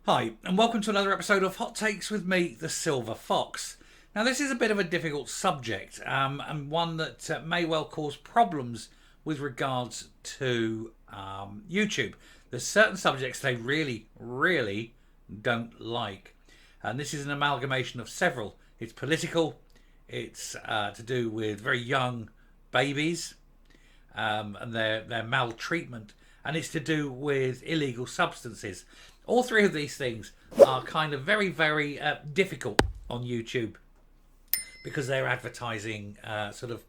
Hi, and welcome to another episode of Hot Takes with me, the Silver Fox. Now, this is a bit of a difficult subject, and one that may well cause problems with regards to YouTube. There's certain subjects they really don't like, and this is an amalgamation of several. It's political, it's to do with very young babies and their maltreatment, and it's to do with illegal substances. All three of these things are kind of very difficult on YouTube because they're advertising sort of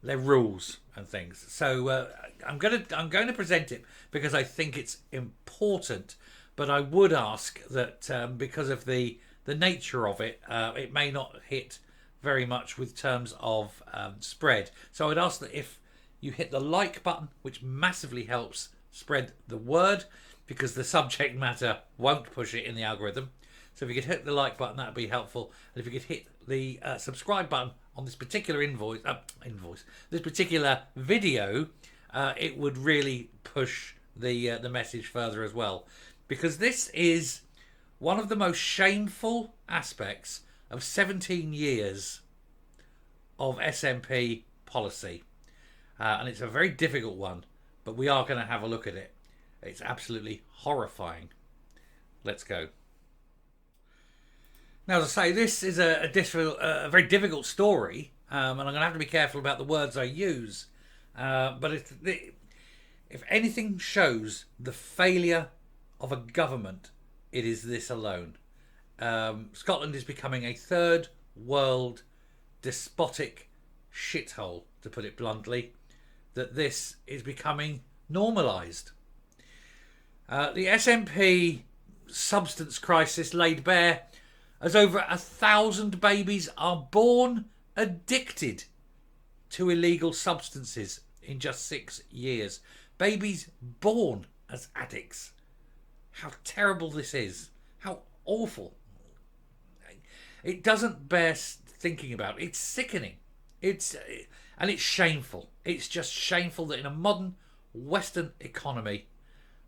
their rules and things. So I'm going to present it because I think it's important. But I would ask that because of the nature of it, it may not hit very much with terms of spread. So I'd ask that if you hit the like button, which massively helps spread the word, because the subject matter won't push it in the algorithm. So if you could hit the like button, that would be helpful. And if you could hit the subscribe button on this particular this particular video, it would really push the message further as well. Because this is one of the most shameful aspects of 17 years of SNP policy. And it's a very difficult one, but we are going to have a look at it. It's absolutely horrifying. Let's go. Now, as I say, this is a very difficult story, and I'm going to have to be careful about the words I use. But if anything shows the failure of a government, it is this alone. Scotland is becoming a third world despotic shithole, to put it bluntly. That this is becoming normalised. The SNP substance crisis laid bare as over 1,000 babies are born addicted to illegal substances in just 6 years. Babies born as addicts. How terrible this is. How awful. It doesn't bear thinking about. It's sickening. And it's shameful. It's just shameful that in a modern Western economy,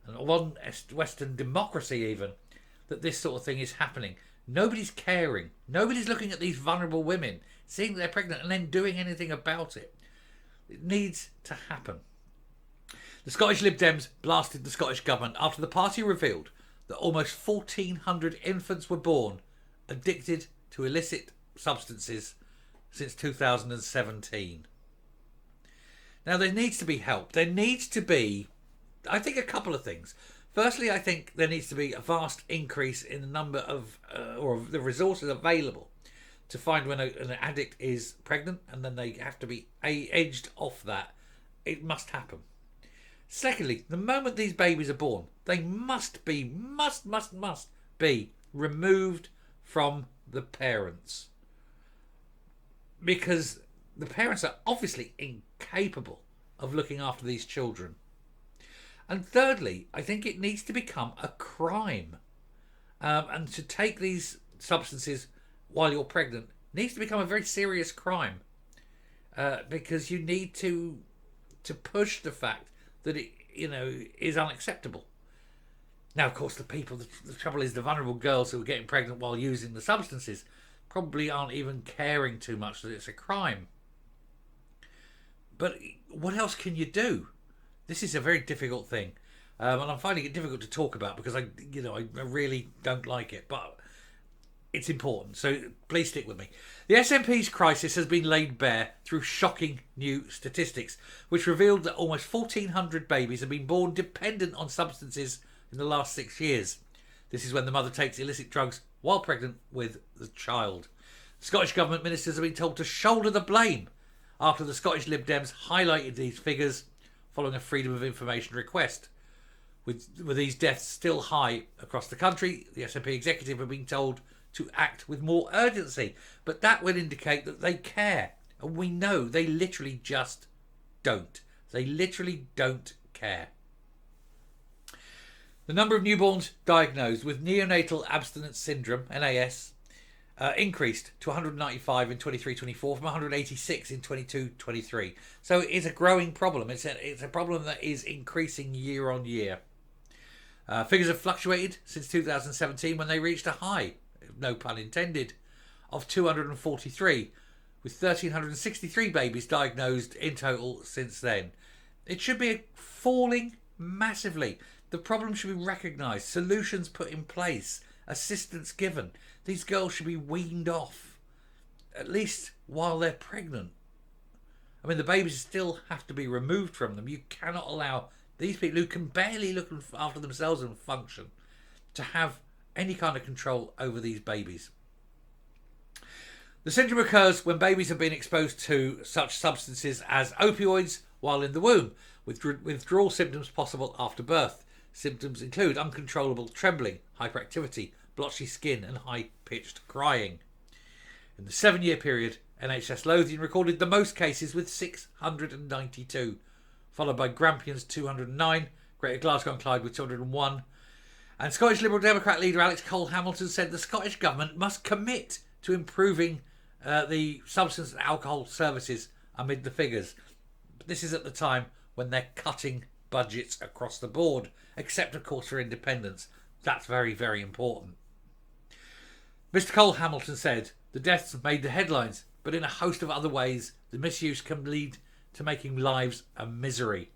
and one Western democracy even, that this sort of thing is happening. Nobody's caring. Nobody's looking at these vulnerable women, seeing that they're pregnant and then doing anything about it. It needs to happen. The Scottish Lib Dems blasted the Scottish Government after the party revealed that almost 1,400 infants were born addicted to illicit substances since 2017. Now, there needs to be help. There needs to be, I think, a couple of things. Firstly, I think there needs to be a vast increase in the number of or the resources available to find when an addict is pregnant, and then they have to be edged off that. It must happen. Secondly, the moment these babies are born, they must be removed from the parents, because the parents are obviously incapable of looking after these children. And thirdly, I think it needs to become a crime. And to take these substances while you're pregnant needs to become a very serious crime. Because you need to push the fact that it, is unacceptable. Now, of course, the trouble is the vulnerable girls who are getting pregnant while using the substances probably aren't even caring too much that it's a crime. But what else can you do? This is a very difficult thing, and I'm finding it difficult to talk about because I really don't like it, but it's important. So please stick with me. The SNP's crisis has been laid bare through shocking new statistics, which revealed that almost 1,400 babies have been born dependent on substances in the last 6 years. This is when the mother takes illicit drugs while pregnant with the child. The Scottish Government ministers have been told to shoulder the blame after the Scottish Lib Dems highlighted these figures following a Freedom of Information request. With these deaths still high across the country, the SNP executive have been told to act with more urgency. But that would indicate that they care. And we know they literally just don't. They literally don't care. The number of newborns diagnosed with neonatal abstinence syndrome, NAS, increased to 195 in 23-24 from 186 in 22-23. So it is a growing problem. It's a problem that is increasing year on year. Figures have fluctuated since 2017 when they reached a high, no pun intended, of 243, with 1,363 babies diagnosed in total since then. It should be falling massively. The problem should be recognised, solutions put in place, assistance given. These girls should be weaned off, at least while they're pregnant. I mean, the babies still have to be removed from them. You cannot allow these people who can barely look after themselves and function to have any kind of control over these babies. The syndrome occurs when babies have been exposed to such substances as opioids while in the womb, with withdrawal symptoms possible after birth. Symptoms include uncontrollable trembling, hyperactivity, blotchy skin and high-pitched crying. In the 7-year period, NHS Lothian recorded the most cases with 692, followed by Grampians 209, Greater Glasgow and Clyde with 201. And Scottish Liberal Democrat leader Alex Cole-Hamilton said the Scottish Government must commit to improving the substance and alcohol services amid the figures. But this is at the time when they're cutting budgets across the board, except of course for independents. That's very, very important. Mr. Cole-Hamilton said the deaths made the headlines, but in a host of other ways, the misuse can lead to making lives a misery.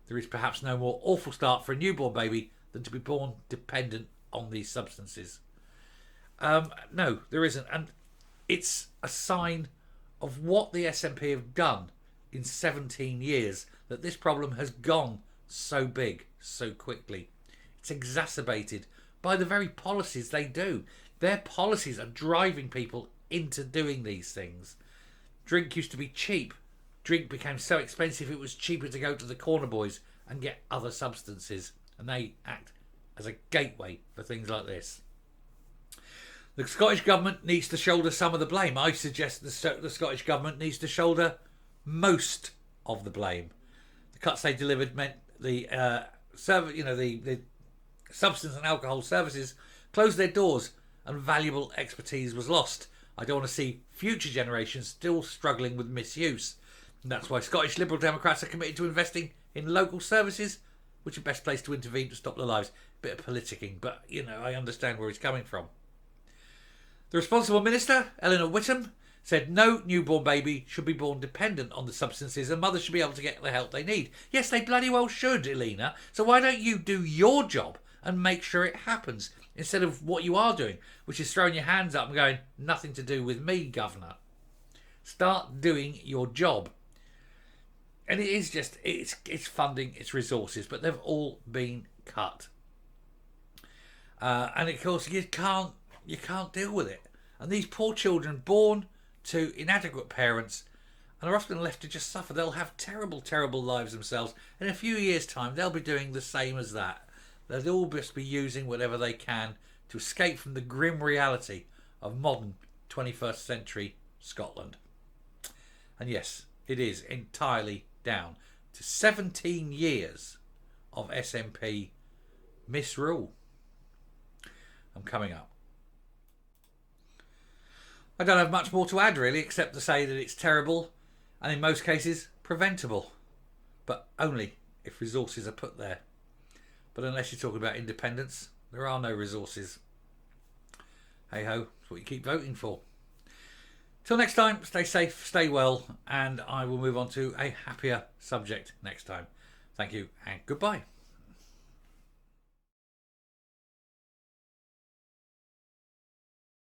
There is perhaps no more awful start for a newborn baby than to be born dependent on these substances. No, there isn't. And it's a sign of what the SNP have done in 17 years, that this problem has gone so big so quickly. It's exacerbated by the very policies they do. Their policies are driving people into doing these things. Drink used to be cheap. Drink became so expensive it was cheaper to go to the corner boys and get other substances, and they act as a gateway for things like this. The Scottish Government needs to shoulder some of the blame. I suggest the Scottish Government needs to shoulder most of the blame. The cuts they delivered meant the substance and alcohol services closed their doors and valuable expertise was lost. I don't want to see future generations still struggling with misuse. And that's why Scottish Liberal Democrats are committed to investing in local services, which are best placed to intervene to stop their lives. Bit of politicking, but I understand where he's coming from. The responsible minister, Eleanor Whittam, said no newborn baby should be born dependent on the substances and mothers should be able to get the help they need. Yes, they bloody well should, Elena. So why don't you do your job and make sure it happens instead of what you are doing, which is throwing your hands up and going, nothing to do with me, Governor. Start doing your job. And it is just, it's funding, it's resources, but they've all been cut. And of course, you can't deal with it. And these poor children born to inadequate parents and are often left to just suffer. They'll have terrible, terrible lives themselves. In a few years' time, they'll be doing the same as that. They'll all just be using whatever they can to escape from the grim reality of modern 21st century Scotland. And yes, it is entirely down to 17 years of SNP misrule. I'm coming up. I don't have much more to add really, except to say that it's terrible and in most cases preventable, but only if resources are put there. But unless you're talking about independence, there are no resources. Hey ho, that's what you keep voting for. Till next time, stay safe, stay well, and I will move on to a happier subject next time. Thank you and goodbye.